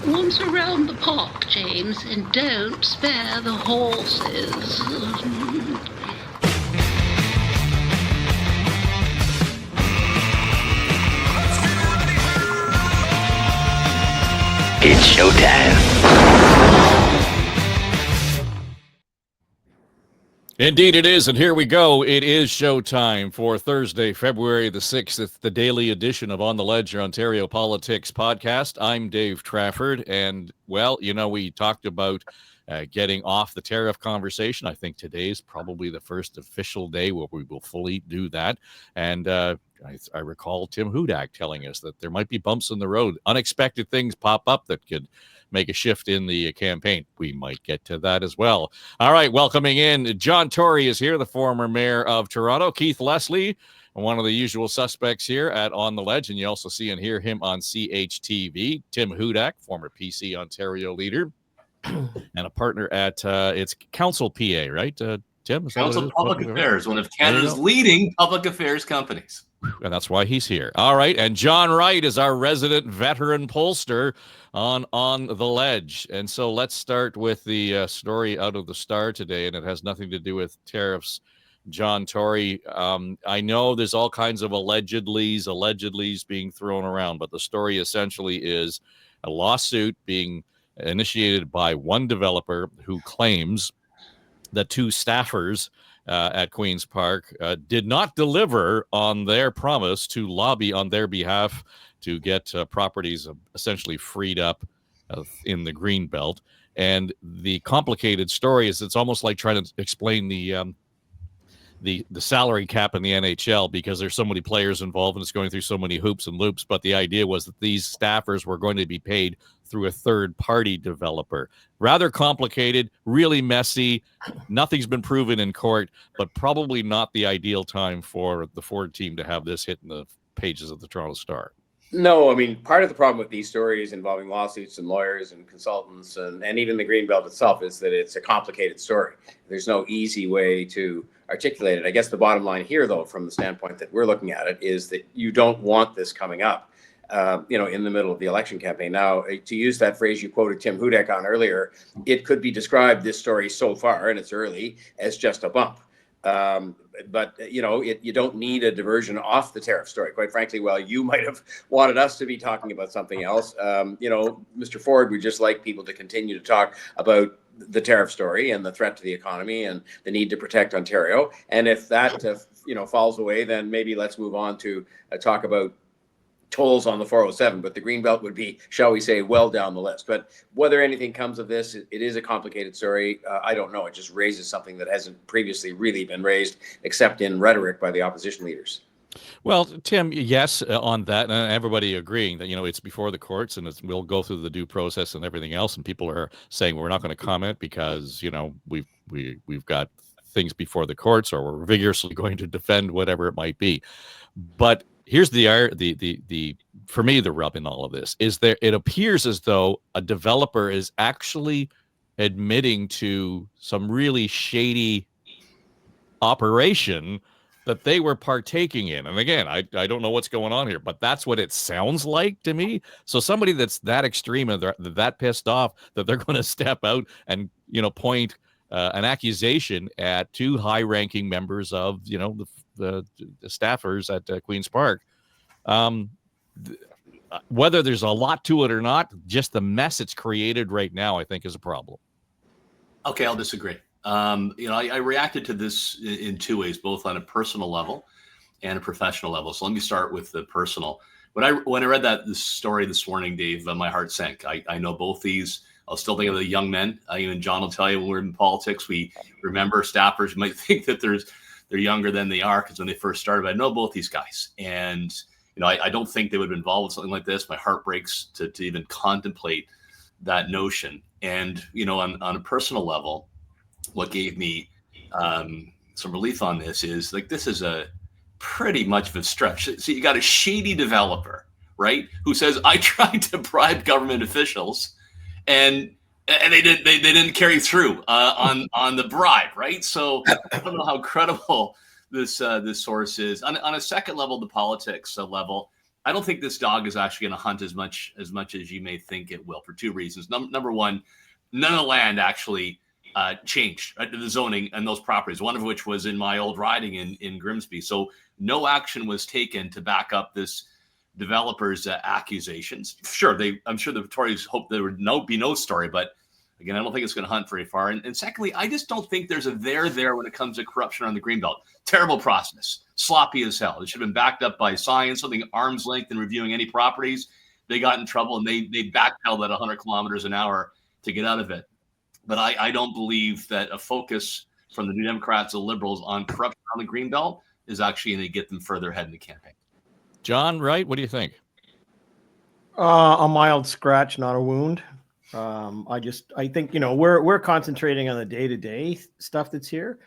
Once around the park, James, and don't spare the horses. It's showtime. Indeed it is, and here we go. It is showtime for Thursday, February the 6th. It's the daily edition of On the Ledge, your Ontario Politics podcast. I'm Dave Trafford, and, well, you know, we talked about getting off the tariff conversation. I think today's probably the first official day where we will fully do that, and I recall Tim Hudak telling us that there might be bumps in the road. Unexpected things pop up that could make a shift in the campaign. We might get to that as well. All right, welcoming in, John Tory is here, the former mayor of Toronto. Keith Leslie, one of the usual suspects here at On the Ledge, and you also see and hear him on CHTV. Tim Hudak, former PC Ontario leader, and a partner at it's Council PA, right? Tim? Council Public Affairs, one of Canada's leading public affairs companies. And that's why he's here. All right. And John Wright is our resident veteran pollster on the Ledge. And so let's start with the story out of the Star today, and it has nothing to do with tariffs. John Tory, I know there's all kinds of allegedlys being thrown around, but the story essentially is a lawsuit being initiated by one developer who claims that two staffers at Queen's Park did not deliver on their promise to lobby on their behalf to get properties essentially freed up in the Greenbelt. And the complicated story is it's almost like trying to explain the salary cap in the NHL because there's so many players involved and it's going through so many hoops and loops. But the idea was that these staffers were going to be paid through a third-party developer. Rather complicated, really messy. Nothing's been proven in court, but probably not the ideal time for the Ford team to have this hit in the pages of the Toronto Star. No, I mean, part of the problem with these stories involving lawsuits and lawyers and consultants and even the Greenbelt itself is that it's a complicated story. There's no easy way to articulate it. I guess the bottom line here, though, from the standpoint that we're looking at it, is that you don't want this coming up, in the middle of the election campaign. Now, to use that phrase you quoted Tim Hudak on earlier, it could be described, this story so far, and it's early, as just a bump. But you don't need a diversion off the tariff story. Quite frankly, well, you might have wanted us to be talking about something else. Mr. Ford would just like people to continue to talk about the tariff story and the threat to the economy and the need to protect Ontario. And if that, falls away, then maybe let's move on to talk about tolls on the 407, but the Greenbelt would be, shall we say, well down the list. But whether anything comes of this, it is a complicated story. I don't know. It just raises something that hasn't previously really been raised, except in rhetoric by the opposition leaders. Well, Tim, yes, on that, and everybody agreeing that, it's before the courts and we'll go through the due process and everything else. And people are saying we're not going to comment because, we've got things before the courts, or we're vigorously going to defend whatever it might be. But here's the for me, the rub in all of this is that it appears as though a developer is actually admitting to some really shady operation that they were partaking in. And again, I don't know what's going on here, but that's what it sounds like to me. So somebody that's that extreme and they're that pissed off that they're going to step out and, point an accusation at two high-ranking members of, the staffers at Queen's Park. Whether there's a lot to it or not, just the mess it's created right now, I think, is a problem. Okay, I'll disagree. I reacted to this in two ways, both on a personal level and a professional level. So let me start with the personal. When I read this story this morning, Dave, my heart sank. I know both these. I'll still think of the young men. Even John will tell you, when we're in politics, we remember staffers. You might think that they're younger than they are because when they first started. But I know both these guys, and I don't think they would have been involved with something like this. My heart breaks to even contemplate that notion. And on a personal level, what gave me some relief on this is this is a pretty much of a stretch. So you got a shady developer, right, who says I tried to bribe government officials, and they didn't carry through on the bribe, right? So I don't know how credible this source is. On a second level, the politics level, I don't think this dog is actually going to hunt as much as you may think it will, for two reasons. Number one, none of the land actually changed the zoning and those properties, one of which was in my old riding in Grimsby. So no action was taken to back up this developer's accusations. Sure, I'm sure the Tories hope there would be no story, but again, I don't think it's going to hunt very far. And secondly, I just don't think there's a there when it comes to corruption on the Greenbelt. Terrible process, sloppy as hell. It should have been backed up by science, something arm's length in reviewing any properties. They got in trouble and they backpedaled at 100 kilometers an hour to get out of it. But I don't believe that a focus from the New Democrats and Liberals on corruption on the Greenbelt is actually going to get them further ahead in the campaign. John Wright, what do you think? A mild scratch, not a wound. I think, we're concentrating on the day-to-day stuff that's here.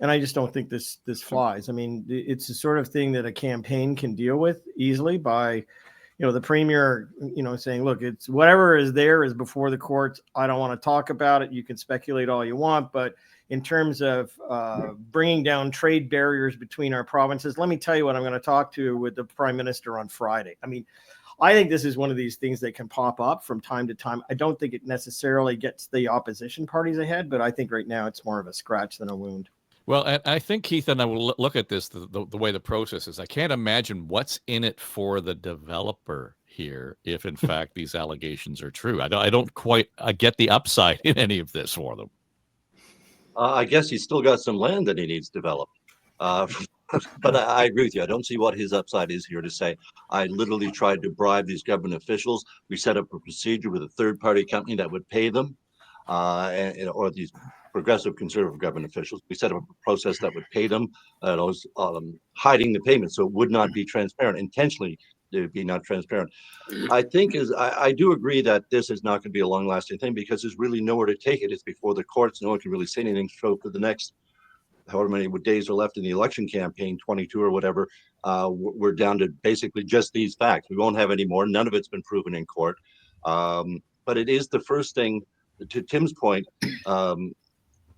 And I just don't think this flies. I mean, it's the sort of thing that a campaign can deal with easily by, the premier, saying, look, it's whatever is there is before the courts. I don't want to talk about it. You can speculate all you want. But in terms of bringing down trade barriers between our provinces, let me tell you what I'm going to talk to with the prime minister on Friday. I mean, I think this is one of these things that can pop up from time to time. I don't think it necessarily gets the opposition parties ahead, but I think right now it's more of a scratch than a wound. Well, and I think, Keith, and I will look at this, the way the process is. I can't imagine what's in it for the developer here if, in fact, these allegations are true. I don't quite get the upside in any of this for them. I guess he's still got some land that he needs developed. But I agree with you. I don't see what his upside is here to say. I literally tried to bribe these government officials. We set up a procedure with a third-party company that would pay them, or these progressive conservative government officials. We set up a process that would pay them. I was hiding the payment, so it would not be transparent. Intentionally, it would be not transparent. I think I do agree that this is not going to be a long-lasting thing because there's really nowhere to take it. It's before the courts. No one can really say anything. So for the next however many days are left in the election campaign, 22 or whatever, we're down to basically just these facts. We won't have any more. None of it's been proven in court. But it is the first thing, to Tim's point,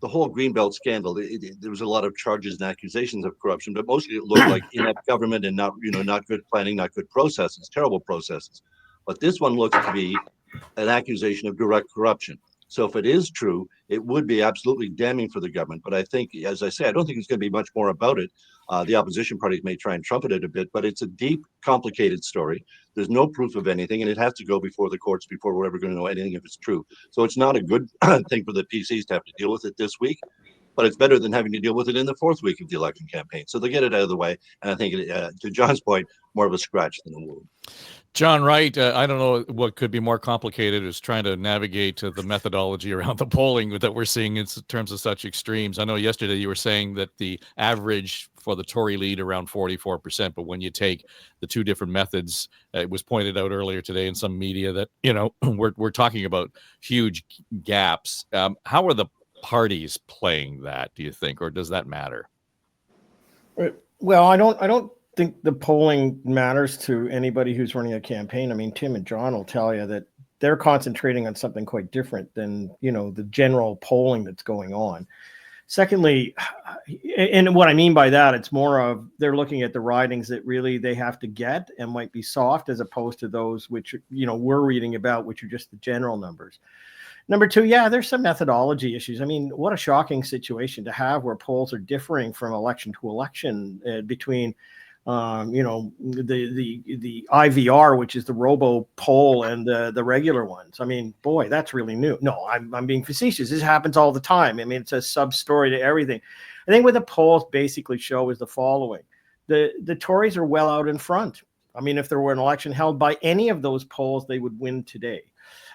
the whole Greenbelt scandal, there was a lot of charges and accusations of corruption, but mostly it looked like inept government and not good planning, not good processes, terrible processes. But this one looks to be an accusation of direct corruption. So if it is true, it would be absolutely damning for the government. But I think, as I say, I don't think it's going to be much more about it. The opposition parties may try and trumpet it a bit, but it's a deep, complicated story. There's no proof of anything, and it has to go before the courts before we're ever going to know anything if it's true. So it's not a good thing for the PCs to have to deal with it this week, but it's better than having to deal with it in the fourth week of the election campaign. So they'll get it out of the way. And I think, to John's point, more of a scratch than a wound. John Wright, I don't know what could be more complicated is trying to navigate the methodology around the polling that we're seeing in terms of such extremes. I know yesterday you were saying that the average for the Tory lead around 44%, but when you take the two different methods, it was pointed out earlier today in some media that, we're talking about huge gaps. How are the parties playing that, do you think, or does that matter? Well, I don't think the polling matters to anybody who's running a campaign. I mean, Tim and John will tell you that they're concentrating on something quite different than, the general polling that's going on. Secondly, and what I mean by that, it's more of they're looking at the ridings that really they have to get and might be soft as opposed to those which, we're reading about, which are just the general numbers. Number two, yeah, there's some methodology issues. I mean, what a shocking situation to have where polls are differing from election to election between the IVR, which is the robo poll, and the regular ones. I mean, boy, that's really new. No, I'm being facetious. This happens all the time. I mean, it's a sub story to everything. I think what the polls basically show is the following: the Tories are well out in front. I mean, if there were an election held by any of those polls, they would win today.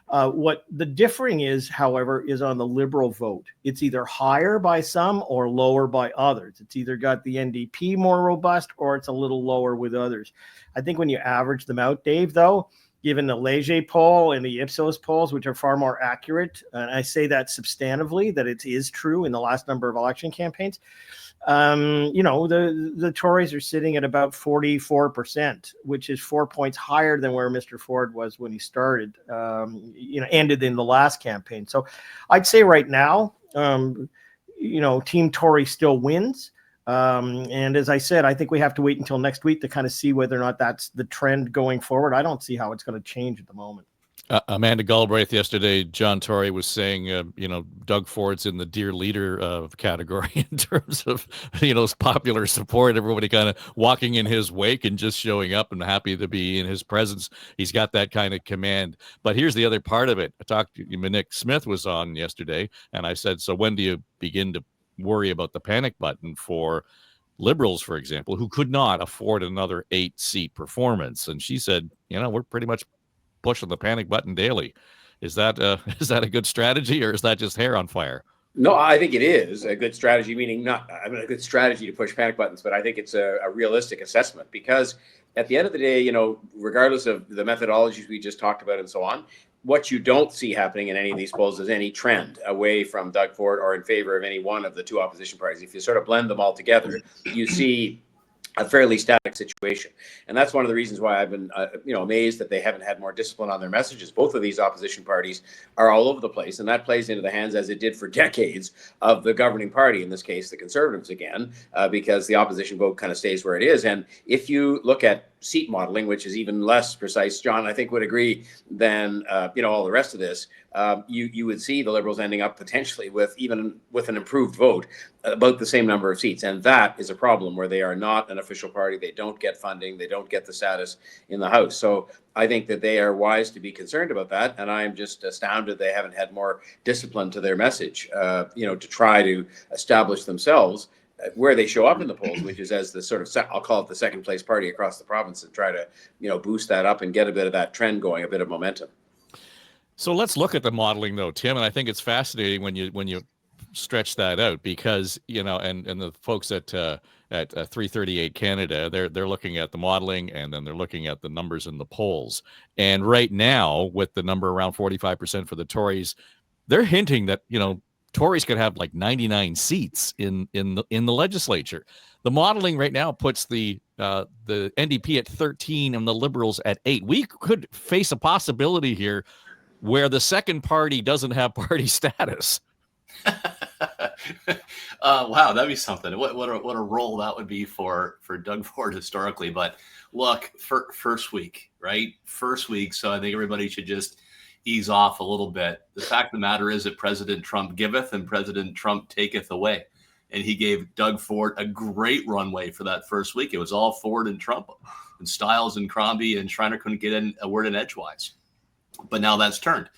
What the differing is, however, is on the Liberal vote. It's either higher by some or lower by others. It's either got the NDP more robust or it's a little lower with others. I think when you average them out, Dave, though, given the Leger poll and the Ipsos polls, which are far more accurate, and I say that substantively, that it is true in the last number of election campaigns, the Tories are sitting at about 44%, which is 4 points higher than where Mr. Ford was when he started, ended in the last campaign. So I'd say right now, Team Tory still wins. And as I said, I think we have to wait until next week to kind of see whether or not that's the trend going forward. I don't see how it's going to change at the moment. Amanda Galbraith yesterday, John Tory was saying, Doug Ford's in the dear leader category in terms of, his popular support, everybody kind of walking in his wake and just showing up and happy to be in his presence. He's got that kind of command. But here's the other part of it. I talked to Nick Smith was on yesterday, and I said, so when do you begin to worry about the panic button for Liberals, for example, who could not afford another 8-seat performance? And she said, we're pretty much pushing the panic button daily. Is that a good strategy, or is that just hair on fire? No, I think it is a good strategy, meaning a good strategy to push panic buttons, but I think it's a realistic assessment, because at the end of the day, regardless of the methodologies we just talked about and so on, what you don't see happening in any of these polls is any trend away from Doug Ford or in favor of any one of the two opposition parties. If you sort of blend them all together, you see a fairly static situation. And that's one of the reasons why I've been, amazed that they haven't had more discipline on their messages. Both of these opposition parties are all over the place, and that plays into the hands, as it did for decades, of the governing party, in this case, the Conservatives again, because the opposition vote kind of stays where it is. And if you look at seat modeling, which is even less precise, John, I think would agree, than all the rest of this, you would see the Liberals ending up potentially with an improved vote, about the same number of seats. And that is a problem, where they are not an official party. They don't get funding. They don't get the status in the House. So I think that they are wise to be concerned about that. And I'm just astounded they haven't had more discipline to their message, to try to establish themselves where they show up in the polls, which is as the sort of, I'll call it the second place party across the province, and try to, boost that up and get a bit of that trend going, a bit of momentum. So let's look at the modeling, though, Tim. And I think it's fascinating when you stretch that out, because, and the folks at 338 Canada, they're looking at the modeling, and then they're looking at the numbers in the polls. And right now, with the number around 45% for the Tories, they're hinting that, Tories could have like 99 seats in the legislature. The modeling right now puts the NDP at 13 and the Liberals at 8. We could face a possibility here where the second party doesn't have party status. Wow, that'd be something. What a role that would be for Doug Ford historically. But look, first week, right? First week. So I think everybody should just ease off a little bit. The fact of the matter is that President Trump giveth and President Trump taketh away. And he gave Doug Ford a great runway for that first week. It was all Ford and Trump, and Stiles and Crombie and Schreiner couldn't get in a word in edgewise. But now that's turned.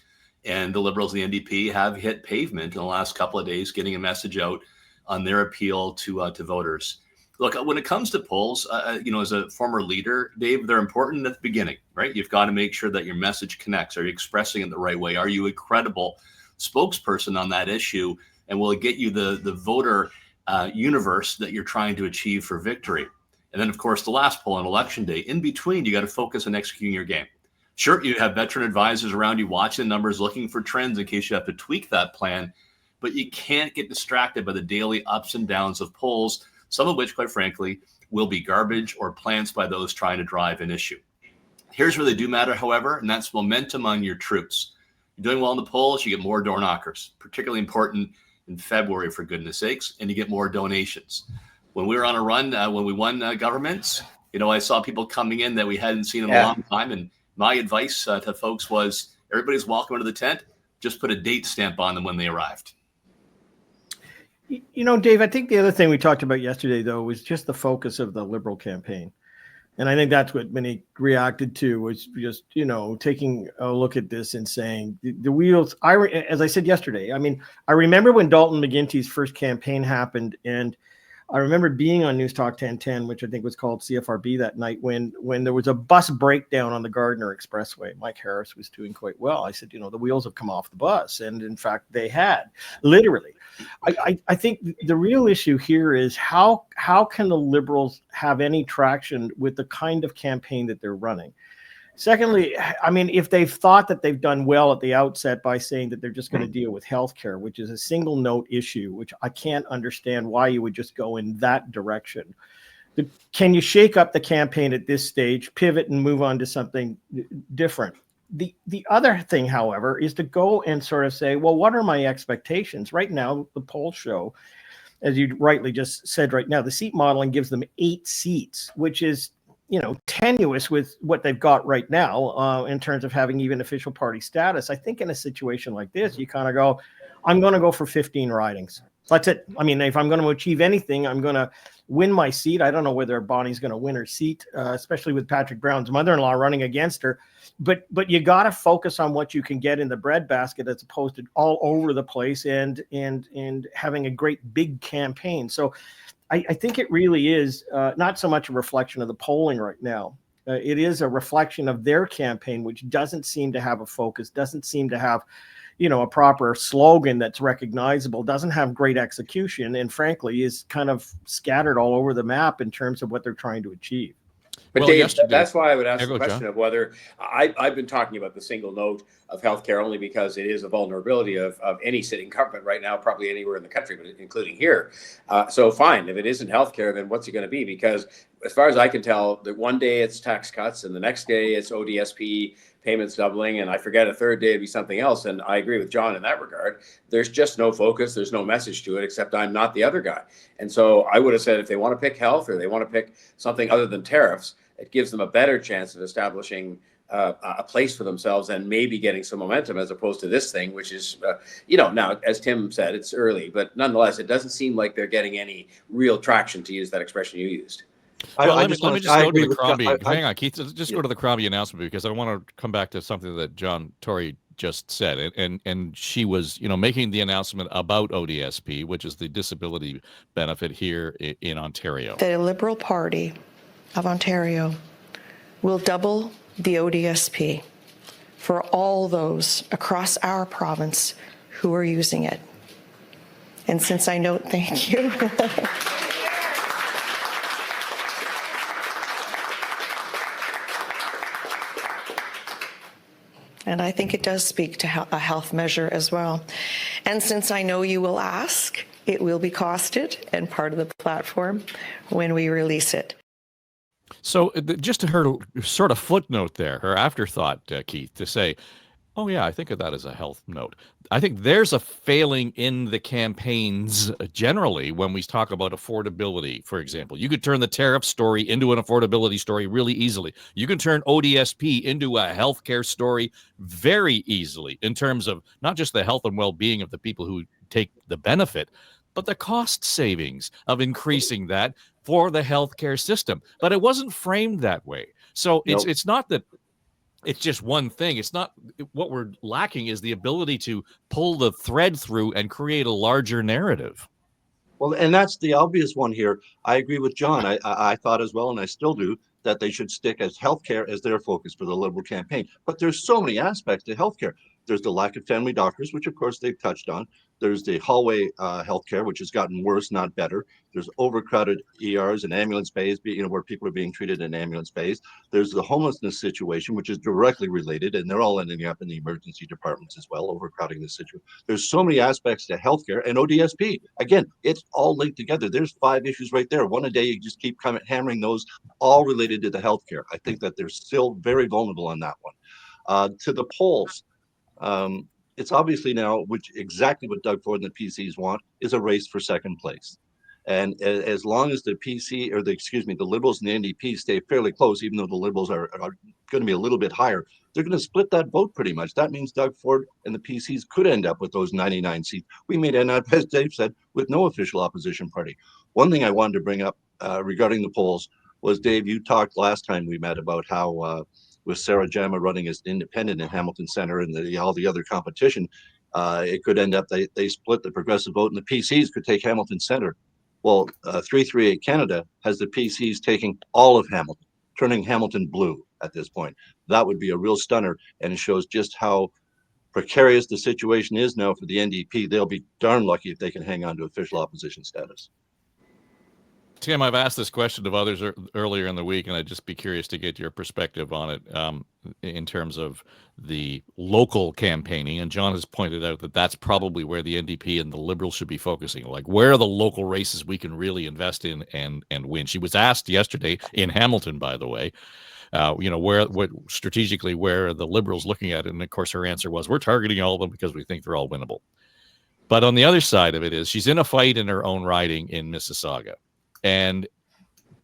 And the Liberals and the NDP have hit pavement in the last couple of days, getting a message out on their appeal to voters. Look, when it comes to polls, as a former leader, Dave, they're important at the beginning, right? You've got to make sure that your message connects. Are you expressing it the right way? Are you a credible spokesperson on that issue? And will it get you the voter universe that you're trying to achieve for victory? And then, of course, the last poll on election day. In between, you got to focus on executing your game. Sure, you have veteran advisors around you watching the numbers, looking for trends in case you have to tweak that plan. But you can't get distracted by the daily ups and downs of polls, some of which, quite frankly, will be garbage or plants by those trying to drive an issue. Here's where they do matter, however, and that's momentum on your troops. You're doing well in the polls, you get more door knockers, particularly important in February, for goodness sakes, and you get more donations. When we were on a run, when we won governments, I saw people coming in that we hadn't seen in a long time. And my advice to folks was, everybody's welcome to the tent. Just put a date stamp on them when they arrived. Dave, I think the other thing we talked about yesterday, though, was just the focus of the Liberal campaign. And I think that's what many reacted to, was just, taking a look at this and saying the wheels. As I said yesterday, I remember when Dalton McGuinty's first campaign happened, and I remember being on News Talk 1010, which I think was called CFRB that night, when there was a bus breakdown on the Gardiner Expressway. Mike Harris was doing quite well. I said, the wheels have come off the bus. And in fact, they had, literally. I think the real issue here is how can the Liberals have any traction with the kind of campaign that they're running? Secondly, if they've thought that they've done well at the outset by saying that they're just going to deal with healthcare, which is a single note issue, which I can't understand why you would just go in that direction. Can you shake up the campaign at this stage, pivot and move on to something different? The other thing, however, is to go and sort of say, well, what are my expectations? Right now, the polls show as you rightly just said right now, the seat modeling gives them 8 seats, which is, tenuous with what they've got right now in terms of having even official party status. I think in a situation like this, you kind of go, I'm going to go for 15 ridings. That's it. I mean, if I'm going to achieve anything, I'm going to win my seat. I don't know whether Bonnie's going to win her seat, especially with Patrick Brown's mother-in-law running against her. But you got to focus on what you can get in the breadbasket as opposed to all over the place and having a great big campaign. So I think it really is not so much a reflection of the polling right now. It is a reflection of their campaign, which doesn't seem to have a focus, doesn't seem to have, a proper slogan that's recognizable, doesn't have great execution, and frankly is kind of scattered all over the map in terms of what they're trying to achieve. But Well, Dave, yesterday- that's why I would ask There the you go, question John. of whether I've been talking about the single note of healthcare only because it is a vulnerability of any sitting government right now, probably anywhere in the country, but including here. So fine, if it isn't healthcare, then what's it going to be? Because as far as I can tell, that one day it's tax cuts and the next day it's ODSP payments doubling, and I forget a third day it'd be something else. And I agree with John in that regard. There's just no focus. There's no message to it, except I'm not the other guy. And so I would have said if they want to pick health or they want to pick something other than tariffs, it gives them a better chance of establishing a place for themselves and maybe getting some momentum as opposed to this thing, which is, now, as Tim said, it's early, but nonetheless, it doesn't seem like they're getting any real traction, to use that expression you used. Well, let me just go to the John. Crombie. Hang on, Keith. Just go to the Crombie announcement because I want to come back to something that John Tory just said, and she was, making the announcement about ODSP, which is the disability benefit here in Ontario. The Liberal Party of Ontario will double the ODSP for all those across our province who are using it. And since I know, thank you. And I think it does speak to a health measure as well. And since I know you will ask, it will be costed and part of the platform when we release it. So just her sort of footnote there, her afterthought, Keith, to say, oh, yeah, I think of that as a health note. I think there's a failing in the campaigns generally when we talk about affordability, for example. You could turn the tariff story into an affordability story really easily. You can turn ODSP into a healthcare story very easily in terms of not just the health and well-being of the people who take the benefit, but the cost savings of increasing that for the healthcare system. But it wasn't framed that way. So it's not that it's just one thing. It's not what we're lacking is the ability to pull the thread through and create a larger narrative. Well, and that's the obvious one here. I agree with John. I thought as well, and I still do, that they should stick as healthcare as their focus for the Liberal campaign. But there's so many aspects to healthcare. There's the lack of family doctors, which of course they've touched on. There's the hallway healthcare, which has gotten worse, not better. There's overcrowded ERs and ambulance bays, where people are being treated in ambulance bays. There's the homelessness situation, which is directly related, and they're all ending up in the emergency departments as well, overcrowding the situation. There's so many aspects to healthcare and ODSP. Again, it's all linked together. There's 5 issues right there. One a day, you just keep hammering those, all related to the healthcare. I think that they're still very vulnerable on that one. To the polls. It's obviously now, which exactly what Doug Ford and the PCs want, is a race for second place. And as long as the the Liberals and the NDP stay fairly close, even though the Liberals are going to be a little bit higher, they're going to split that vote pretty much. That means Doug Ford and the PCs could end up with those 99 seats. We may end up, as Dave said, with no official opposition party. One thing I wanted to bring up regarding the polls was, Dave, you talked last time we met about how with Sarah Jama running as independent in Hamilton Centre and all the other competition, it could end up they split the progressive vote and the PCs could take Hamilton Centre. Well, 338 Canada has the PCs taking all of Hamilton, turning Hamilton blue at this point. That would be a real stunner, and it shows just how precarious the situation is now for the NDP. They'll be darn lucky if they can hang on to official opposition status. Tim, I've asked this question of others earlier in the week, and I'd just be curious to get your perspective on it in terms of the local campaigning. And John has pointed out that that's probably where the NDP and the Liberals should be focusing. Like, where are the local races we can really invest in and win? She was asked yesterday in Hamilton, by the way, what strategically where are the Liberals looking at it? And of course, her answer was, we're targeting all of them because we think they're all winnable. But on the other side of it is she's in a fight in her own riding in Mississauga. And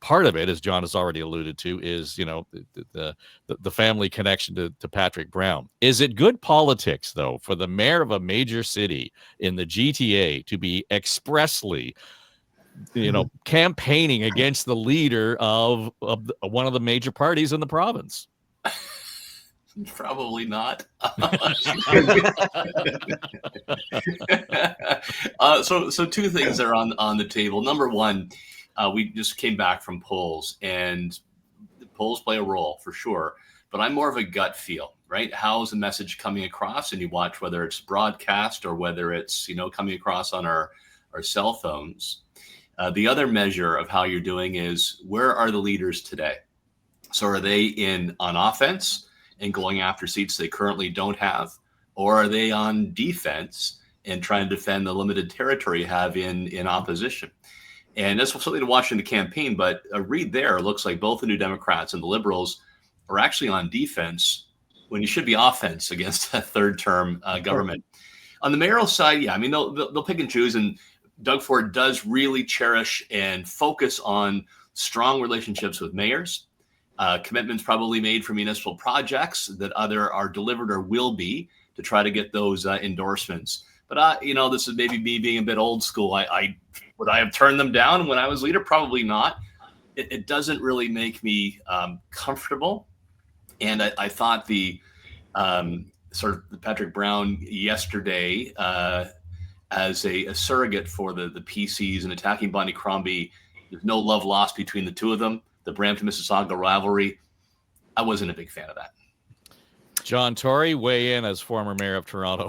part of it, as John has already alluded to, is, you know, the family connection to Patrick Brown. Is it good politics, though, for the mayor of a major city in the GTA to be expressly, you know, campaigning against the leader of one of the major parties in the province? Probably not. So two things are on the table. Number one, we just came back from polls, and the polls play a role for sure. But I'm more of a gut feel, right? How is the message coming across? And you watch whether it's broadcast or whether it's, you know, coming across on our cell phones. The other measure of how you're doing is, where are the leaders today? So are they on offense and going after seats they currently don't have? Or are they on defense and trying to defend the limited territory you have in opposition? And that's something to watch in the campaign. But a read there looks like both the New Democrats and the Liberals are actually on defense when you should be offense against a third-term government. On the mayoral side, yeah, I mean, they'll pick and choose. And Doug Ford does really cherish and focus on strong relationships with mayors. Commitments probably made for municipal projects that either are delivered or will be, to try to get those endorsements. But, you know, this is maybe me being a bit old school. Would I have turned them down when I was leader? Probably not. It doesn't really make me comfortable. And I thought the sort of the Patrick Brown yesterday as a surrogate for the PCs and attacking Bonnie Crombie, there's no love lost between the two of them. The Brampton-Mississauga rivalry, I wasn't a big fan of that. John Tory, weigh in as former mayor of Toronto.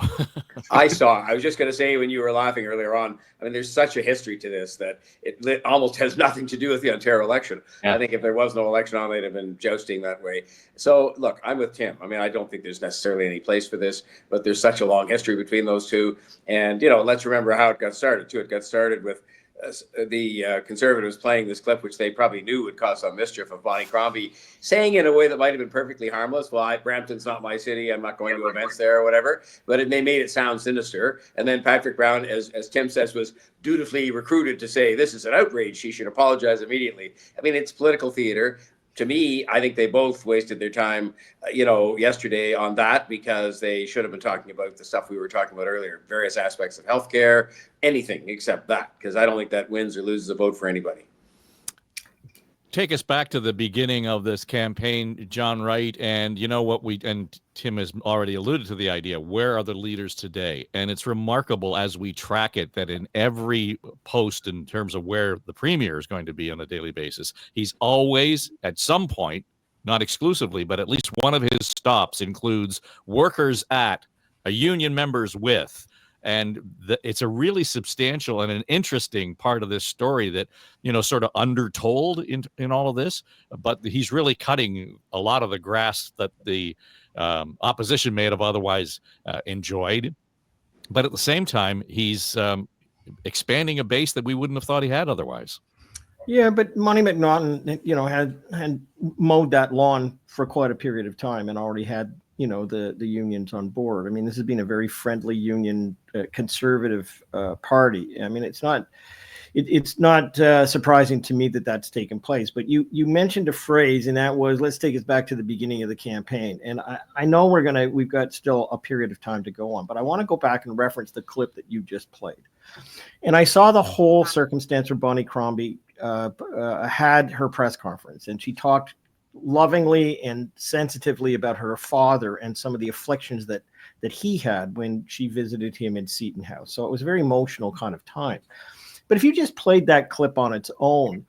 I was just going to say, when you were laughing earlier on, I mean, there's such a history to this that it almost has nothing to do with the Ontario election. Yeah. I think if there was no election on, they'd have been jousting that way. So, look, I'm with Tim. I mean, I don't think there's necessarily any place for this, but there's such a long history between those two. And, you know, let's remember how it got started, too. It got started with the Conservatives playing this clip, which they probably knew would cause some mischief, of Bonnie Crombie saying in a way that might have been perfectly harmless, well, Brampton's not my city, I'm not going to events there or whatever, but they made it sound sinister. And then Patrick Brown, as Tim says, was dutifully recruited to say, this is an outrage, she should apologize immediately. I mean, it's political theater. To me, I think they both wasted their time, yesterday on that, because they should have been talking about the stuff we were talking about earlier, various aspects of healthcare, anything except that, because I don't think that wins or loses a vote for anybody. Take us back to the beginning of this campaign, John Wright, and you know what and Tim has already alluded to the idea, where are the leaders today? And it's remarkable as we track it that in every post in terms of where the premier is going to be on a daily basis, he's always at some point, not exclusively, but at least one of his stops includes workers at, a union members with. And it's a really substantial and an interesting part of this story that, you know, sort of undertold in all of this. But he's really cutting a lot of the grass that the opposition may have otherwise enjoyed. But at the same time, he's expanding a base that we wouldn't have thought he had otherwise. Yeah, but Monty McNaughton, you know, had mowed that lawn for quite a period of time and already had, you know, the unions on board. I mean, this has been a very friendly union conservative party. I mean, it's not surprising to me that that's taken place. But you mentioned a phrase, and that was, let's take us back to the beginning of the campaign. And I know we've got still a period of time to go on, but I want to go back and reference the clip that you just played. And I saw the whole circumstance where Bonnie Crombie had her press conference, and she talked lovingly and sensitively about her father and some of the afflictions that he had when she visited him in Seton House. So it was a very emotional kind of time. But if you just played that clip on its own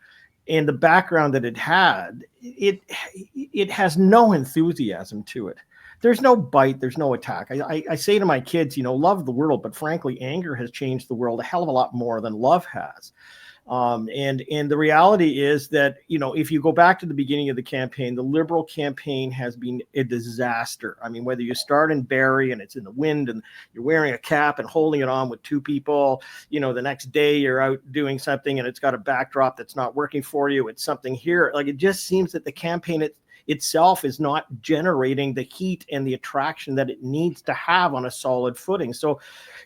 and the background that it had, it has no enthusiasm to it. There's no bite. There's no attack. I say to my kids, you know, love the world, but frankly, anger has changed the world a hell of a lot more than love has. And the reality is that, you know, if you go back to the beginning of the campaign, the Liberal campaign has been a disaster. I mean, whether you start in Barrie and it's in the wind and you're wearing a cap and holding it on with two people, you know, the next day you're out doing something and it's got a backdrop that's not working for you. It's something here. Like, it just seems that the campaign, itself is not generating the heat and the attraction that it needs to have on a solid footing. So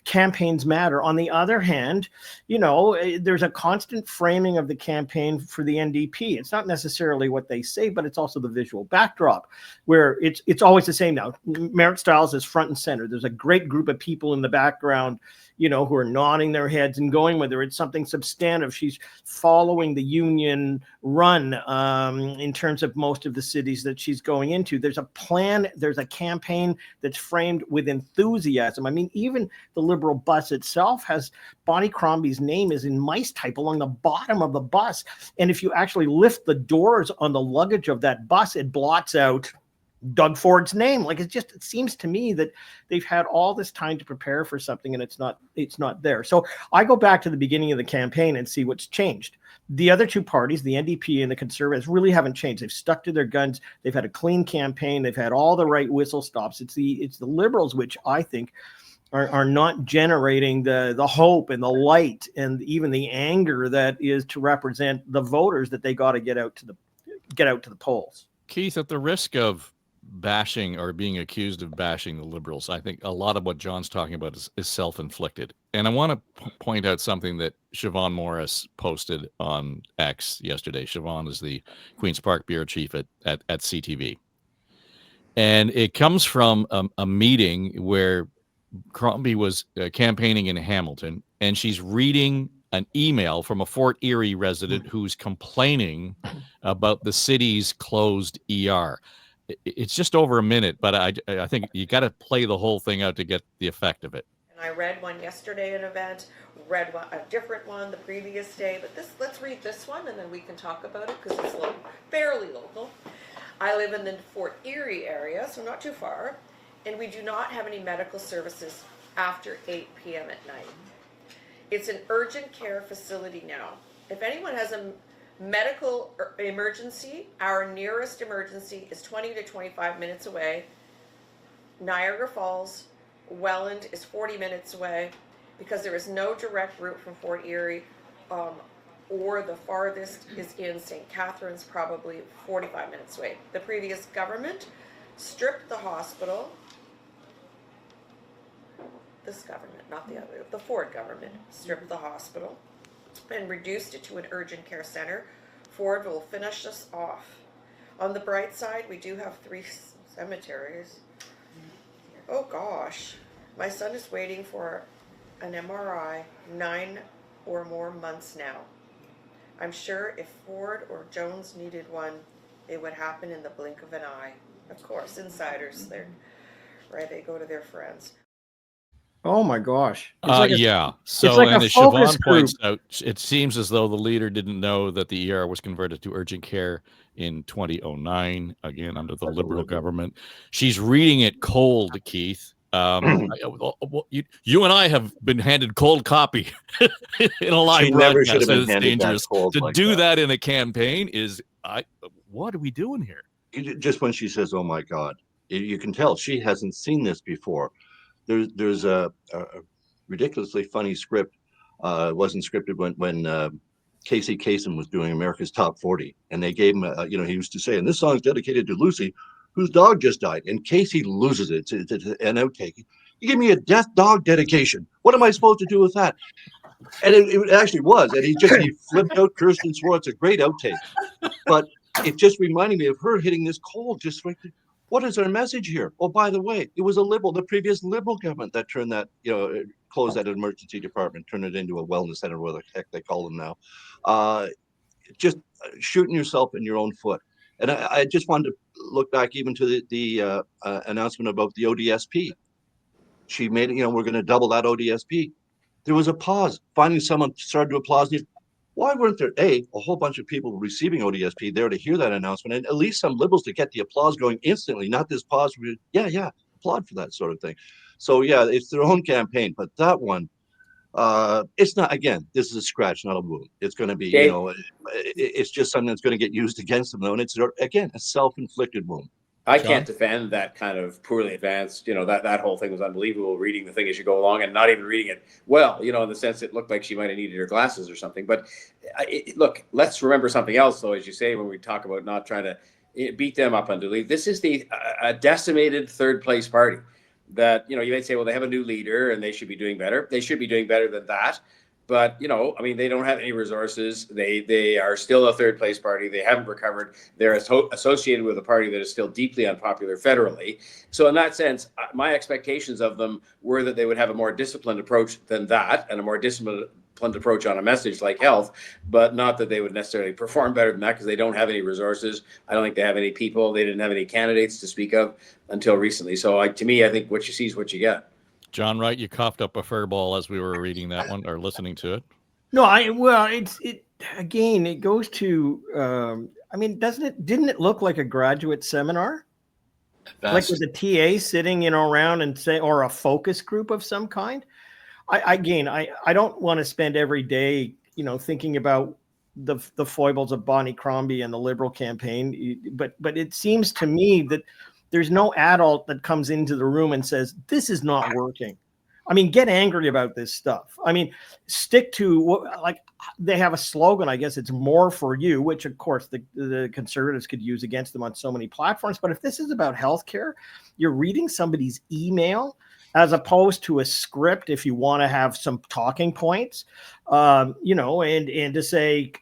campaigns matter. On the other hand, there's a constant framing of the campaign for the NDP. It's not necessarily what they say, but it's also the visual backdrop, where it's always the same now. Merritt Stiles is front and center. There's a great group of people in the background, who are nodding their heads and going with her. It's something substantive. She's following the union run in terms of most of the cities that she's going into. There's a plan. There's a campaign that's framed with enthusiasm. I mean, even the Liberal bus itself has Bonnie Crombie's name is in mice type along the bottom of the bus. And if you actually lift the doors on the luggage of that bus, it blots out Doug Ford's name. Like, it seems to me that they've had all this time to prepare for something and it's not there. So I go back to the beginning of the campaign and see what's changed. The other two parties, the NDP and the Conservatives, really haven't changed. They've stuck to their guns. They've had a clean campaign. They've had all the right whistle stops. It's the Liberals, which I think are not generating the hope and the light and even the anger that is to represent the voters that they got to get out to the polls. Keith, at the risk of bashing or being accused of bashing the Liberals, I think a lot of what John's talking about is self-inflicted. And I want to point out something that Siobhan Morris posted on X yesterday. Siobhan is the Queen's Park bureau chief at CTV. And it comes from a meeting where Crombie was campaigning in Hamilton, and she's reading an email from a Fort Erie resident who's complaining about the city's closed ER. It's just over a minute, but I think you got to play the whole thing out to get the effect of it. And I read one yesterday at an event, read a different one the previous day, but let's read this one and then we can talk about it because it's fairly local. I live in the Fort Erie area, so not too far, and we do not have any medical services after 8 p.m. at night. It's an urgent care facility now. If anyone has a medical emergency, our nearest emergency is 20 to 25 minutes away. Niagara Falls, Welland is 40 minutes away because there is no direct route from Fort Erie, or the farthest is in St. Catharines, probably 45 minutes away. The previous government stripped the hospital. This government, not the other, the Ford government stripped the hospital and reduced it to an urgent care center. Ford will finish us off. On the bright side, we do have 3 cemeteries. Oh gosh, my son is waiting for an MRI 9 or more months now. I'm sure if Ford or Jones needed one, it would happen in the blink of an eye. Of course, insiders, right? They go to their friends. Oh my gosh. Yeah. So, like and a as Siobhan focus points out, it seems as though the leader didn't know that the ER was converted to urgent care in 2009, again, under the Liberal government. She's reading it cold, Keith. You and I have been handed cold copy in a live broadcast. It's dangerous. To do that in a campaign what are we doing here? Just when she says, "Oh my God," you can tell she hasn't seen this before. There's a ridiculously funny script. It wasn't scripted when Casey Kasem was doing America's Top 40, and they gave him, he used to say, and this song's dedicated to Lucy, whose dog just died. And Casey loses it. It's an outtake. You give me a death dog dedication. What am I supposed to do with that? And it actually was. And he flipped out, cursed and swore. It's a great outtake. But it just reminded me of her hitting this cold, just like, what is our message here? Oh, by the way, it was the previous Liberal government that turned that, closed that emergency department, turned it into a wellness center, whatever the heck they call them now. Just shooting yourself in your own foot. And I just wanted to look back even to the announcement about the ODSP. She made it, we're going to double that ODSP. There was a pause. Finally, someone started to applaud. Why weren't there, a whole bunch of people receiving ODSP there to hear that announcement, and at least some Liberals to get the applause going instantly, not this pause. Yeah, applaud for that sort of thing. So, yeah, it's their own campaign. But that one, it's not, again, this is a scratch, not a wound. It's going to be, it's just something that's going to get used against them, though. And it's, again, a self-inflicted wound. I can't defend that kind of poorly advanced, that whole thing was unbelievable, reading the thing as you go along and not even reading it well, in the sense it looked like she might have needed her glasses or something. But look, let's remember something else, though, as you say, when we talk about not trying to beat them up unduly. This is a decimated third place party that, you might say, well, they have a new leader and they should be doing better. They should be doing better than that. But, they don't have any resources. They are still a third place party. They haven't recovered. They're associated with a party that is still deeply unpopular federally. So in that sense, my expectations of them were that they would have a more disciplined approach than that, and a more disciplined approach on a message like health, but not that they would necessarily perform better than that, because they don't have any resources. I don't think they have any people. They didn't have any candidates to speak of until recently. So to me, I think what you see is what you get. John Wright, you coughed up a fur ball as we were reading that one or listening to it. No, it goes to, didn't it look like a graduate seminar? Like with a TA sitting, around and say, or a focus group of some kind? I don't want to spend every day, thinking about the foibles of Bonnie Crombie and the Liberal campaign. But it seems to me that there's no adult that comes into the room and says, this is not working. Get angry about this stuff. Stick to they have a slogan, I guess it's more for you, which of course the Conservatives could use against them on so many platforms. But if this is about healthcare, you're reading somebody's email as opposed to a script. If you want to have some talking points, and to say,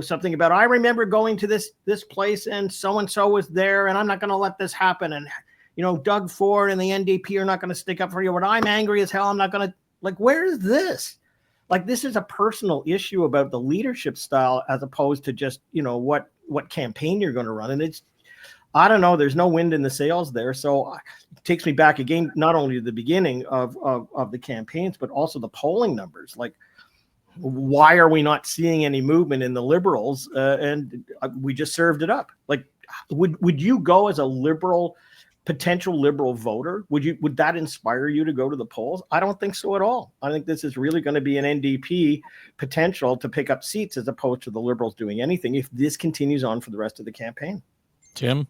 something about, I remember going to this place and so-and-so was there and I'm not going to let this happen. And, Doug Ford and the NDP are not going to stick up for you. But I'm angry as hell. I'm not going to, where is this? This is a personal issue about the leadership style as opposed to just, what campaign you're going to run. And I don't know, there's no wind in the sails there. So it takes me back again, not only to the beginning of the campaigns, but also the polling numbers. Why are we not seeing any movement in the Liberals? And we just served it up. Would you go as a potential Liberal voter? Would that inspire you to go to the polls? I don't think so at all. I think this is really going to be an NDP potential to pick up seats as opposed to the Liberals doing anything if this continues on for the rest of the campaign. Tim,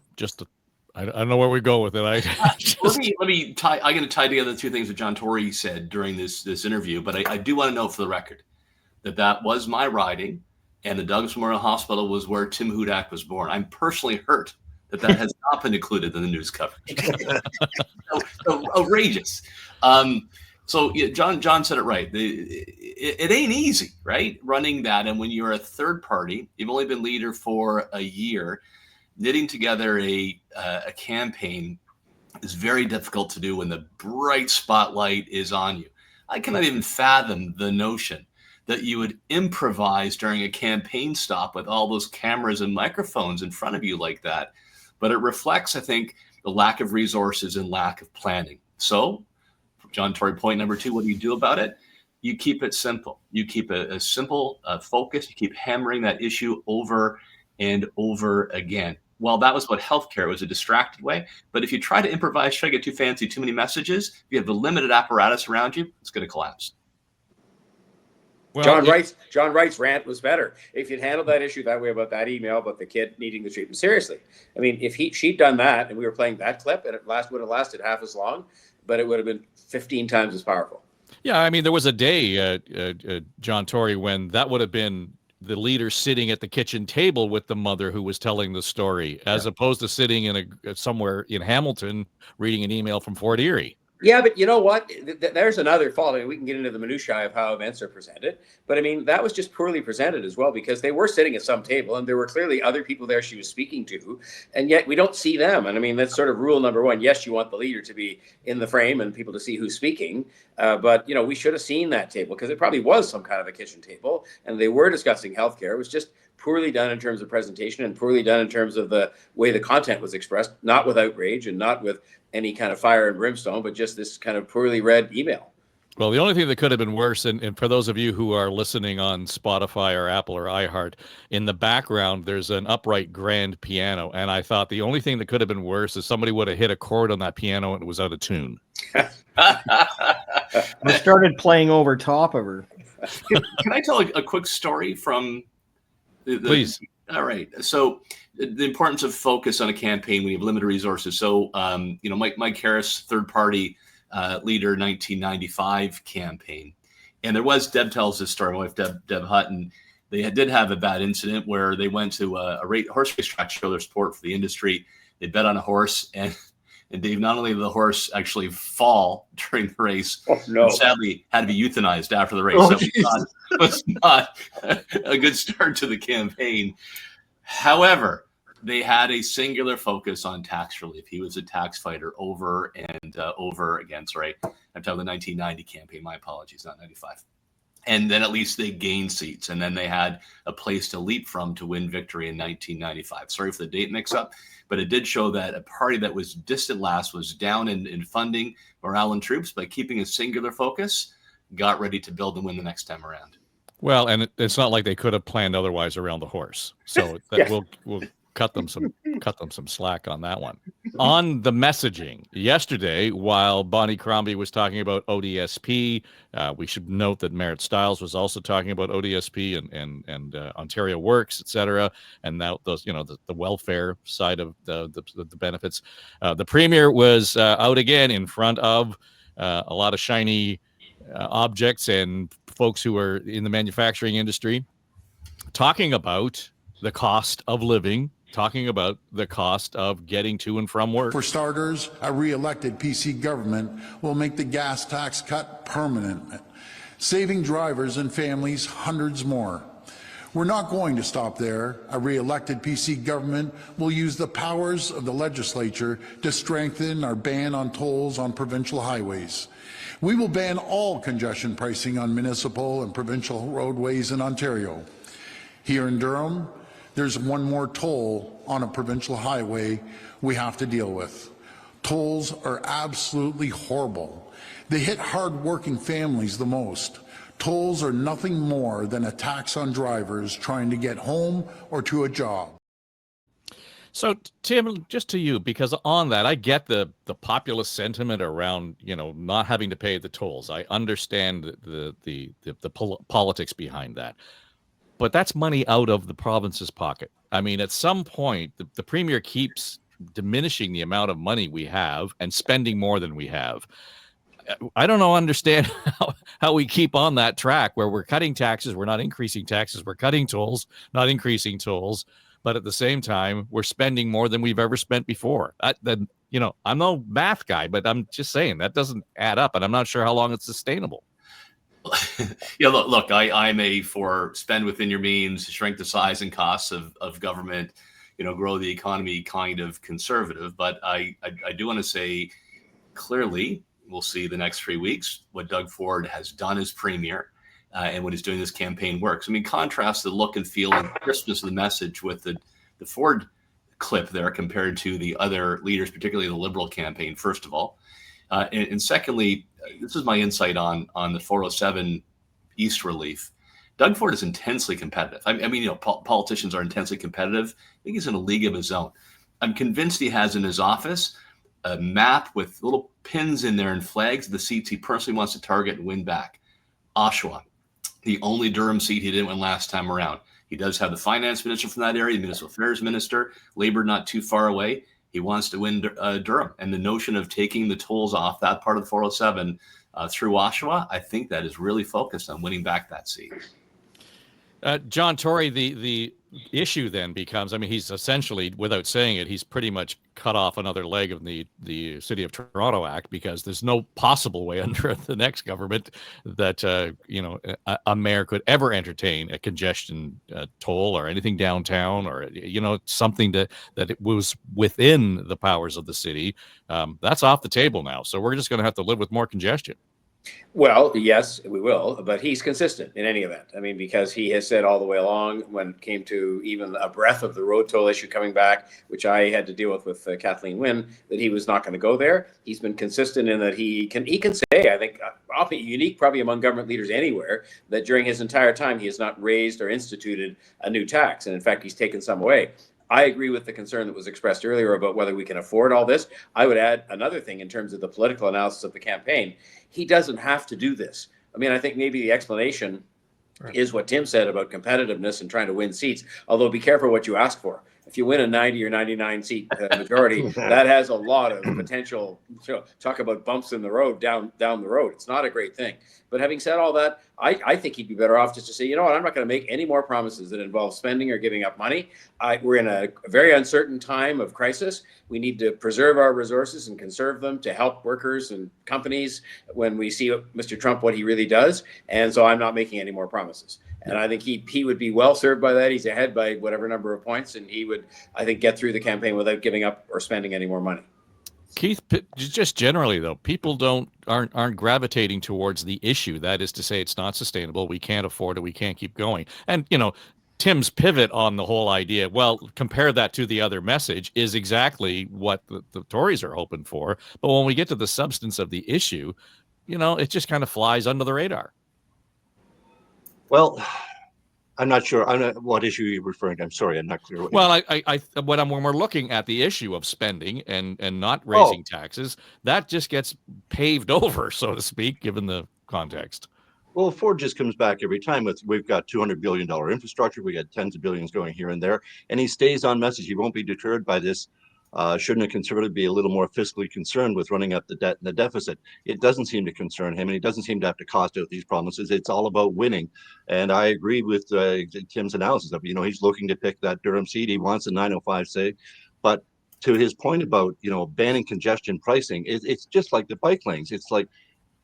I don't know where we go with it. Let me tie. I'm going to tie together the two things that John Tory said during this interview, but I do want to note for the record that was my riding, and the Douglas Memorial Hospital was where Tim Hudak was born. I'm personally hurt that has not been included in the news coverage. so outrageous. John said it right. It ain't easy, right? Running that, and when you're a third party, you've only been leader for a year. Knitting together a campaign is very difficult to do when the bright spotlight is on you. I cannot even fathom the notion that you would improvise during a campaign stop with all those cameras and microphones in front of you like that. But it reflects, I think, the lack of resources and lack of planning. So, John Tory, point number 2, what do you do about it? You keep it simple. You keep a simple focus. You keep hammering that issue over and over again. Well, that was what healthcare was, a distracted way. But if you try to improvise, try to get too fancy, too many messages, if you have a limited apparatus around you, it's going to collapse. Well, John Wright's rant was better. If you'd handled that issue that way about that email about the kid needing the treatment seriously. If she'd done that and we were playing that clip, and it would have lasted half as long, but it would have been 15 times as powerful. Yeah, there was a day, John Tory, when that would have been the leader sitting at the kitchen table with the mother who was telling the story, as opposed to sitting in somewhere in Hamilton reading an email from Fort Erie. Yeah, but you know what? There's another fault. We can get into the minutiae of how events are presented. But that was just poorly presented as well, because they were sitting at some table and there were clearly other people there she was speaking to. And yet we don't see them. And that's sort of rule number 1. Yes, you want the leader to be in the frame and people to see who's speaking. But we should have seen that table, because it probably was some kind of a kitchen table and they were discussing healthcare. It was just poorly done in terms of presentation and poorly done in terms of the way the content was expressed, not with outrage and not with any kind of fire and brimstone, but just this kind of poorly read email. Well, the only thing that could have been worse, and for those of you who are listening on Spotify or Apple or iHeart, in the background, there's an upright grand piano. And I thought the only thing that could have been worse is somebody would have hit a chord on that piano and it was out of tune. I started playing over top of her. Can I tell a quick story from Please. All right. So the importance of focus on a campaign when you have limited resources. So, Mike Harris, third party leader, 1995 campaign. And there was, Deb tells this story, my wife, Deb Hutton, They did have a bad incident where they went to a horse racetrack to show their support for the industry. They bet on a horse, and Dave, not only did the horse actually fall during the race, but sadly had to be euthanized after the race. Oh, That was not a good start to the campaign. However, they had a singular focus on tax relief. He was a tax fighter over and over again. Sorry, I'm talking the 1990 campaign. My apologies, not 95. And then at least they gained seats, and then they had a place to leap from to win victory in 1995. Sorry for the date mix-up, but it did show that a party that was distant last was down in funding, morale, and troops, but keeping a singular focus, got ready to build and win the next time around. Well, and it's not like they could have planned otherwise around the horse. So that we'll cut them some slack on that one. On the messaging, yesterday, while Bonnie Crombie was talking about ODSP, we should note that Merritt Stiles was also talking about ODSP and Ontario Works, et cetera, and now those, the welfare side of the benefits. The Premier was out again in front of a lot of shiny objects and folks who are in the manufacturing industry, talking about the cost of living, talking about the cost of getting to and from work. For starters, a re-elected PC government will make the gas tax cut permanent, saving drivers and families hundreds more. We're not going to stop there. A re-elected PC government will use the powers of the legislature to strengthen our ban on tolls on provincial highways. We will ban all congestion pricing on municipal and provincial roadways in Ontario. Here in Durham, there's one more toll on a provincial highway we have to deal with. Tolls are absolutely horrible. They hit hard-working families the most. Tolls are nothing more than a tax on drivers trying to get home or to a job. So, Tim, just to you, because on that, I get the populist sentiment around, not having to pay the tolls. I understand the politics behind that. But that's money out of the province's pocket. I mean, at some point, the Premier keeps diminishing the amount of money we have and spending more than we have. I don't understand how we keep on that track where we're cutting taxes, we're not increasing taxes, we're cutting tolls, not increasing tolls, but at the same time, we're spending more than we've ever spent before. I'm no math guy, but I'm just saying that doesn't add up, and I'm not sure how long it's sustainable. Yeah, look, I'm for spend within your means, shrink the size and costs of government, grow the economy kind of conservative. But I do want to say clearly, we'll see the next 3 weeks what Doug Ford has done as Premier and what he's doing this campaign works. I mean, contrast the look and feel and crispness of the message with the Ford clip there compared to the other leaders, particularly the Liberal campaign, first of all. And secondly, this is my insight on the 407 East relief. Doug Ford is intensely competitive. I mean, politicians are intensely competitive. I think he's in a league of his own. I'm convinced he has in his office a map with little pins in there and flags of the seats he personally wants to target and win back. Oshawa, the only Durham seat he didn't win last time around. He does have the finance minister from that area, the municipal affairs minister, Labour not too far away. He wants to win Durham. And the notion of taking the tolls off that part of the 407 through Oshawa, I think that is really focused on winning back that seat. John Tory, the issue then becomes, he's essentially, without saying it, he's pretty much cut off another leg of the City of Toronto Act, because there's no possible way under the next government that, a mayor could ever entertain a congestion toll or anything downtown or, something that it was within the powers of the city. That's off the table now. So we're just going to have to live with more congestion. Well, yes, we will, but he's consistent in any event. Because he has said all the way along, when it came to even a breath of the road toll issue coming back, which I had to deal with Kathleen Wynne, that he was not going to go there. He's been consistent in that he can say, I think, unique probably among government leaders anywhere, that during his entire time he has not raised or instituted a new tax, and in fact he's taken some away. I agree with the concern that was expressed earlier about whether we can afford all this. I would add another thing in terms of the political analysis of the campaign. He doesn't have to do this. I think maybe the explanation is what Tim said about competitiveness and trying to win seats, although be careful what you ask for. if you win a 90 or 99 seat majority, that has a lot of potential. Talk about bumps in the road down the road. It's not a great thing. But having said all that, I think he'd be better off just to say, you know what, I'm not going to make any more promises that involve spending or giving up money. We're in a very uncertain time of crisis. We need to preserve our resources and conserve them to help workers and companies when we see Mr. Trump, what he really does. And so I'm not making any more promises. And I think he would be well served by that. He's ahead by whatever number of points, and he would, I think, get through the campaign without giving up or spending any more money. Keith, just generally though, people aren't gravitating towards the issue. That is to say, it's not sustainable. We can't afford it. We can't keep going. And Tim's pivot on the whole idea, well, compare that to the other message, is exactly what the Tories are hoping for. But when we get to the substance of the issue, it just kind of flies under the radar. Well, I'm not sure. What issue you're referring to. I'm sorry, I'm not clear. Well, when we're looking at the issue of spending and not raising taxes, that just gets paved over, so to speak, given the context. Well, Ford just comes back every time with, we've got $200 billion infrastructure. We got tens of billions going here and there, and he stays on message. He won't be deterred by this. Shouldn't a conservative be a little more fiscally concerned with running up the debt and the deficit? It doesn't seem to concern him, and he doesn't seem to have to cost out these promises. It's all about winning. And I agree with Tim's analysis of, he's looking to pick that Durham seat. He wants a 905 say. But to his point about, banning congestion pricing, it's just like the bike lanes. It's like,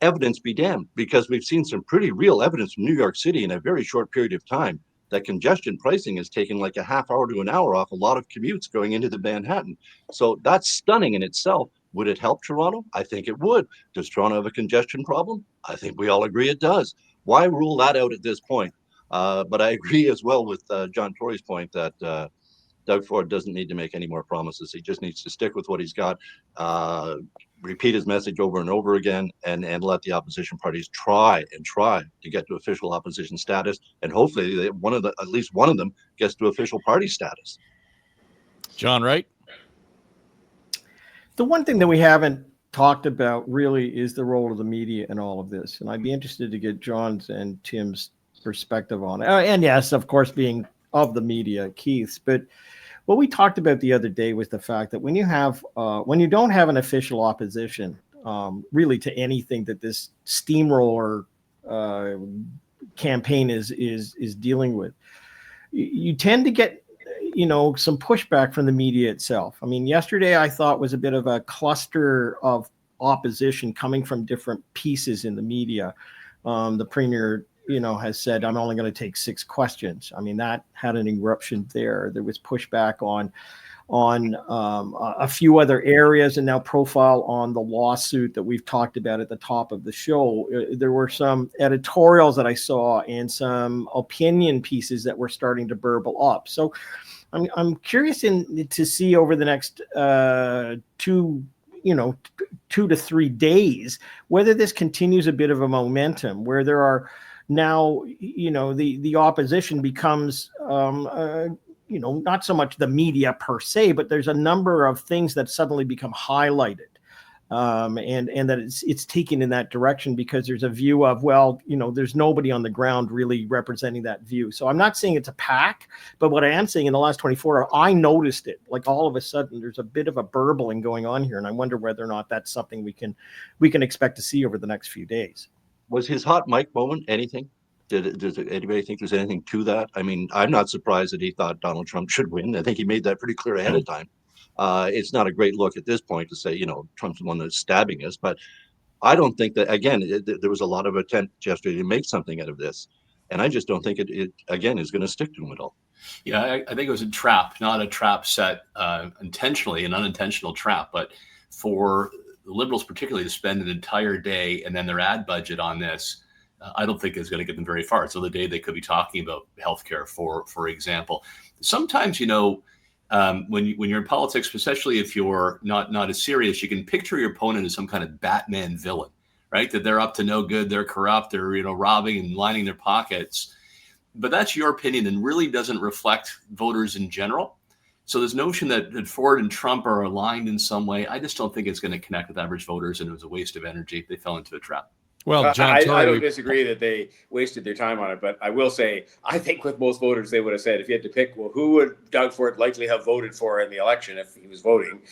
evidence be damned, because we've seen some pretty real evidence from New York City in a very short period of time that congestion pricing has taken like a half hour to an hour off a lot of commutes going into the Manhattan. So that's stunning in itself. Would it help Toronto? I think it would. Does Toronto have a congestion problem? I think we all agree it does. Why rule that out at this point? But I agree as well with John Tory's point that Doug Ford doesn't need to make any more promises. He just needs to stick with what he's got, repeat his message over and over again, and let the opposition parties try to get to official opposition status, and hopefully at least one of them gets to official party status. John Wright. The one thing that we haven't talked about really is the role of the media in all of this, and I'd be interested to get John's and Tim's perspective on it. And yes, of course, being of the media, Keith's, but what we talked about the other day was the fact that when you don't have an official opposition, really to anything that this steamroller campaign is dealing with, you tend to get some pushback from the media itself. I mean, yesterday I thought was a bit of a cluster of opposition coming from different pieces in the media. The premier has said, I'm only going to take 6 questions. I mean, that had an eruption there. There was pushback on a few other areas, and now profile on the lawsuit that we've talked about at the top of the show. There were some editorials that I saw and some opinion pieces that were starting to burble up. So I'm curious to see over the next 2 to 3 days whether this continues a bit of a momentum where there are now, the opposition becomes, not so much the media per se, but there's a number of things that suddenly become highlighted, and that it's taken in that direction because there's a view of, there's nobody on the ground really representing that view. So I'm not saying it's a pack, but what I am saying in the last 24 hours, I noticed it. Like all of a sudden, there's a bit of a burbling going on here, and I wonder whether or not that's something we can expect to see over the next few days. Was his hot mic moment anything? Does anybody think there's anything to that? I mean, I'm not surprised that he thought Donald Trump should win. I think he made that pretty clear ahead of time. It's not a great look at this point to say, Trump's the one that's stabbing us. But I don't think that, again, there was a lot of attempt yesterday to make something out of this. And I just don't think it again, is going to stick to him at all. Yeah, I think it was a trap, not a trap set intentionally, an unintentional trap. But for the Liberals particularly to spend an entire day and then their ad budget on this, I don't think is going to get them very far. So the day they could be talking about healthcare, for example. Sometimes, when you're in politics, especially if you're not as serious, you can picture your opponent as some kind of Batman villain, right? That they're up to no good, they're corrupt, they're robbing and lining their pockets. But that's your opinion and really doesn't reflect voters in general. So this notion that Ford and Trump are aligned in some way, I just don't think it's going to connect with average voters, and it was a waste of energy. They fell into a trap. Well, John I Tory, don't disagree that they wasted their time on it, but I will say I think with most voters they would have said if you had to pick, well, who would Doug Ford likely have voted for in the election if he was voting,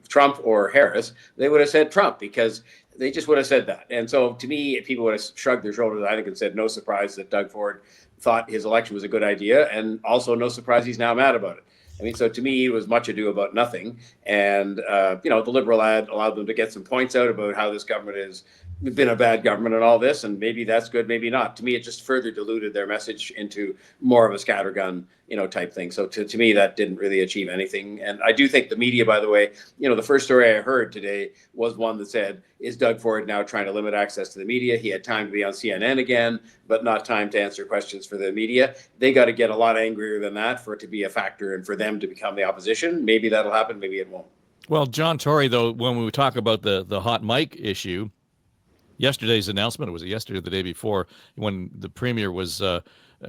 Trump or Harris? They would have said Trump because they just would have said that. And so to me, people would have shrugged their shoulders, I think, and said no surprise that Doug Ford thought his election was a good idea, and also no surprise he's now mad about it. I mean, so to me, it was much ado about nothing. And, the Liberal ad allowed them to get some points out about how this government has been a bad government and all this. And maybe that's good, maybe not. To me, it just further diluted their message into more of a scattergun, type thing. So to me, that didn't really achieve anything. And I do think the media, by the way, the first story I heard today was one that said, is Doug Ford now trying to limit access to the media? He had time to be on CNN again, but not time to answer questions for the media. They got to get a lot angrier than that for it to be a factor and for them to become the opposition. Maybe that'll happen, maybe it won't. well, John Tory, though, when we talk about the hot mic issue, yesterday's announcement, was it yesterday or the day before, when the premier was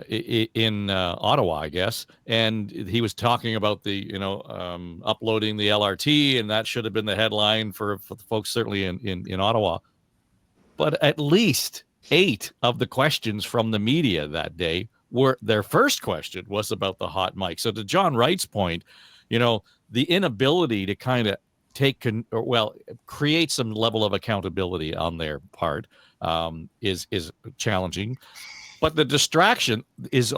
in Ottawa, I guess, and he was talking about the uploading the LRT, and that should have been the headline for the folks certainly in Ottawa. But at least 8 of the questions from the media that day were, their first question was about the hot mic. So to John Wright's point, the inability to kind of create some level of accountability on their part is challenging. But the distraction is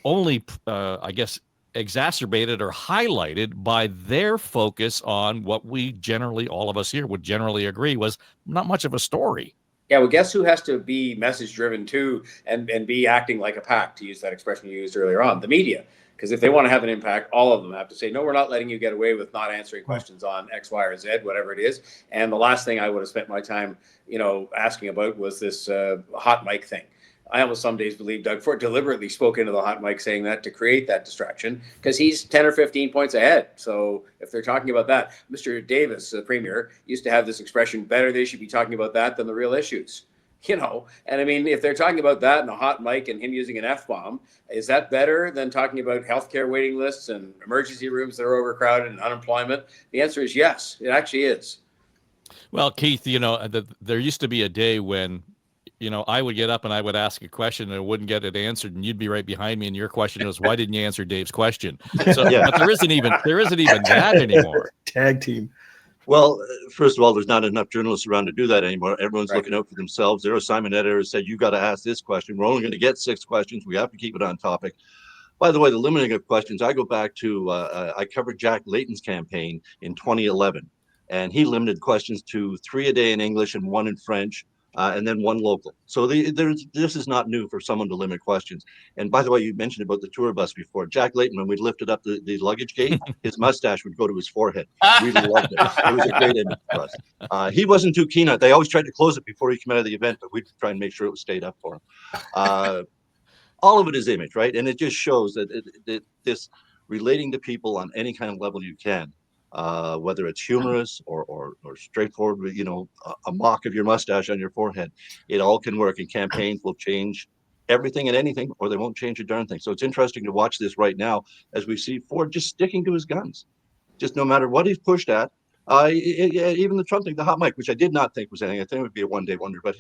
only, I guess, exacerbated or highlighted by their focus on what we generally, all of us here would generally agree was not much of a story. Yeah, well, guess who has to be message driven too and be acting like a pack, to use that expression you used earlier on, the media. Because if they want to have an impact, all of them have to say, no, we're not letting you get away with not answering questions on X, Y, or Z, whatever it is. And the last thing I would have spent my time, asking about was this hot mic thing. I almost some days believe Doug Ford deliberately spoke into the hot mic saying that to create that distraction because he's 10 or 15 points ahead. So if they're talking about that, Mr. Davis, the premier, used to have this expression, better they should be talking about that than the real issues. And I mean, if they're talking about that and a hot mic and him using an F-bomb, is that better than talking about healthcare waiting lists and emergency rooms that are overcrowded and unemployment? The answer is yes, it actually is. Well, Keith, there used to be a day when, I would get up and I would ask a question and I wouldn't get it answered, and you'd be right behind me. And your question was, why didn't you answer Dave's question? So, yeah. But there isn't even that anymore. Tag team. Well, first of all, there's not enough journalists around to do that anymore. Everyone's looking out for themselves. Their assignment editor said, you got to ask this question. We're only going to get 6 questions. We have to keep it on topic. By the way, the limiting of questions, I go back to, I covered Jack Layton's campaign in 2011, and he limited questions to 3 a day in English and 1 in French. And then 1 local. So this is not new for someone to limit questions. And by the way, you mentioned about the tour bus before. Jack Layton, when we lifted up the luggage gate, his mustache would go to his forehead. Really loved it. It was a great image for us. He wasn't too keen on it. They always tried to close it before he came out of the event, but we'd try and make sure it stayed up for him. All of it is image, right? And it just shows that this relating to people on any kind of level you can, whether it's humorous or straightforward, a mock of your mustache on your forehead, it all can work. And campaigns will change everything and anything, or they won't change a darn thing. So it's interesting to watch this right now as we see Ford just sticking to his guns, just no matter what he's pushed at. Even the Trump thing, the hot mic, which I did not think was anything. I think it would be a one-day wonder, but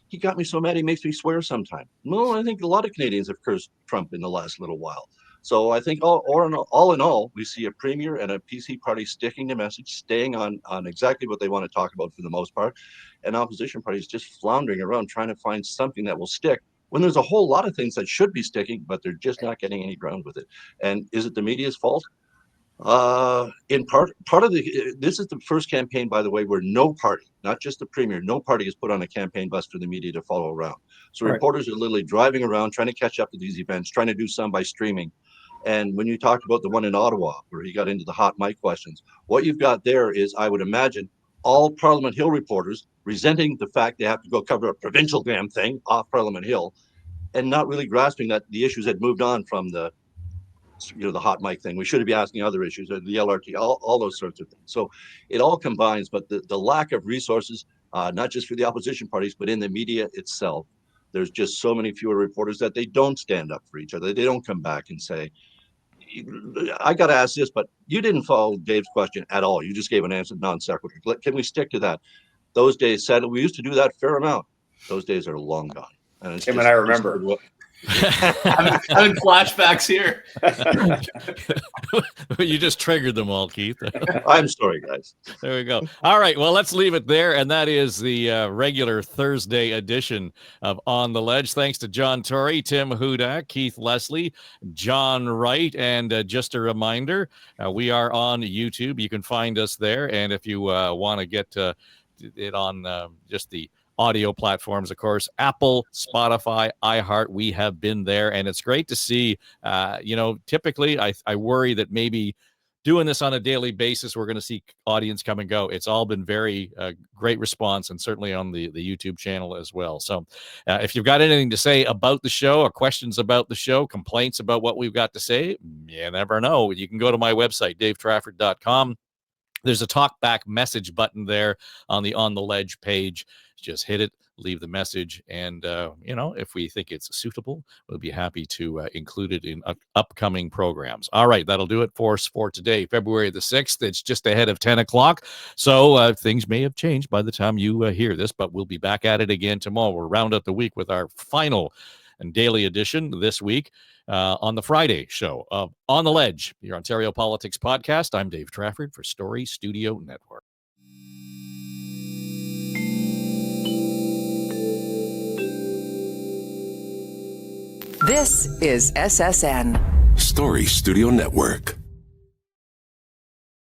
he got me so mad he makes me swear sometime. No, I think a lot of Canadians have cursed Trump in the last little while. So I think all in all, we see a premier and a PC party sticking to message, staying on exactly what they want to talk about for the most part, and opposition parties just floundering around trying to find something that will stick when there's a whole lot of things that should be sticking, but they're just not getting any ground with it. And is it the media's fault? In part of this is the first campaign, by the way, where no party, not just the premier, no party has put on a campaign bus for the media to follow around. So reporters are literally driving around, trying to catch up to these events, trying to do some by streaming. And when you talked about the one in Ottawa, where he got into the hot mic questions, what you've got there is, I would imagine, all Parliament Hill reporters resenting the fact they have to go cover a provincial damn thing off Parliament Hill, and not really grasping that the issues had moved on from the hot mic thing. We should be asking other issues, the LRT, all those sorts of things. So it all combines, but the lack of resources, not just for the opposition parties, but in the media itself. There's just so many fewer reporters that they don't stand up for each other. They don't come back and say, I got to ask this, but you didn't follow Dave's question at all. You just gave an answer non sequitur. Can we stick to that? those days said we used to do that a fair amount. Those days are long gone. And it's Tim and I remember. Having flashbacks here. You just triggered them all, Keith. I'm sorry, guys. There we go. All right. Well, let's leave it there. And that is the regular Thursday edition of On the Ledge. Thanks to John Tory, Tim Hudak, Keith Leslie, John Wright. And just a reminder, we are on YouTube. You can find us there. And if you want to get it on just the audio platforms, of course, Apple, Spotify, iHeart, we have been there. And it's great to see, typically I worry that maybe doing this on a daily basis, we're going to see audience come and go. It's all been very great response, and certainly on the YouTube channel as well. So if you've got anything to say about the show or questions about the show, complaints about what we've got to say, you never know. You can go to my website, davetrafford.com. There's a talk back message button there on the On the Ledge page. Just hit it, leave the message, and if we think it's suitable, we'll be happy to include it in upcoming programs. All right, that'll do it for us for today, February the 6th. It's just ahead of 10 o'clock, so things may have changed by the time you hear this, but we'll be back at it again tomorrow. We'll round out the week with our final and daily edition this week on the Friday show of On the Ledge, your Ontario Politics podcast. I'm Dave Trafford for Story Studio Network. This is SSN. Story Studio Network.